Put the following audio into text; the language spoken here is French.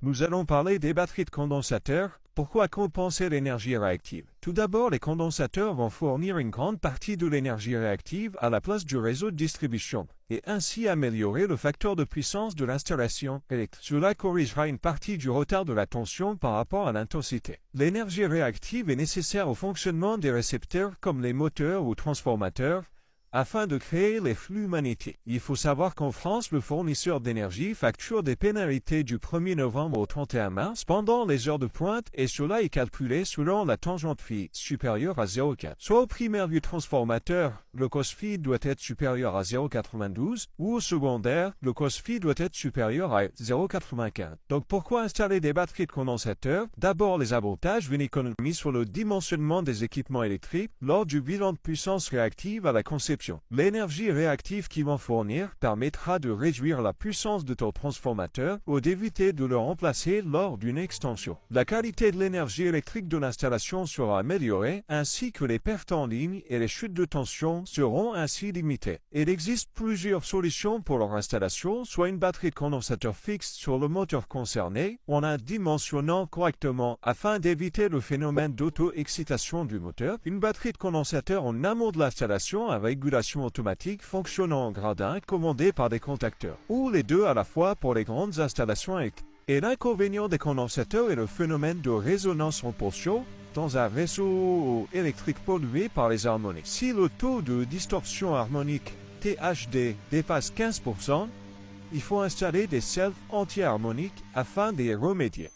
Nous allons parler des batteries de condensateurs. Pourquoi compenser l'énergie réactive? Tout d'abord, les condensateurs vont fournir une grande partie de l'énergie réactive à la place du réseau de distribution, et ainsi améliorer le facteur de puissance de l'installation électrique. Cela corrigera une partie du retard de la tension par rapport à l'intensité. L'énergie réactive est nécessaire au fonctionnement des récepteurs comme les moteurs ou transformateurs, afin de créer les flux magnétiques. Il faut savoir qu'en France, le fournisseur d'énergie facture des pénalités du 1er novembre au 31 mars pendant les heures de pointe et cela est calculé selon la tangente phi supérieure à 0,4. Soit au primaire du transformateur, le cos phi doit être supérieur à 0,92 ou au secondaire, le cos phi doit être supérieur à 0,95. Donc pourquoi installer des batteries de condensateurs? D'abord, les avantages d'une économie sur le dimensionnement des équipements électriques lors du bilan de puissance réactive à la conception. L'énergie réactive qu'ils vont fournir permettra de réduire la puissance de ton transformateur ou d'éviter de le remplacer lors d'une extension. La qualité de l'énergie électrique de l'installation sera améliorée ainsi que les pertes en ligne et les chutes de tension seront ainsi limitées. Il existe plusieurs solutions pour leur installation, soit une batterie de condensateur fixe sur le moteur concerné en la dimensionnant correctement afin d'éviter le phénomène d'auto-excitation du moteur, une batterie de condensateur en amont de l'installation avec automatique fonctionnant en gradin commandé par des contacteurs, ou les deux à la fois pour les grandes installations électriques. Et l'inconvénient des condensateurs est le phénomène de résonance en portion dans un réseau électrique pollué par les harmoniques. Si le taux de distorsion harmonique THD dépasse 15%, il faut installer des selfs anti-harmoniques afin d'y remédier.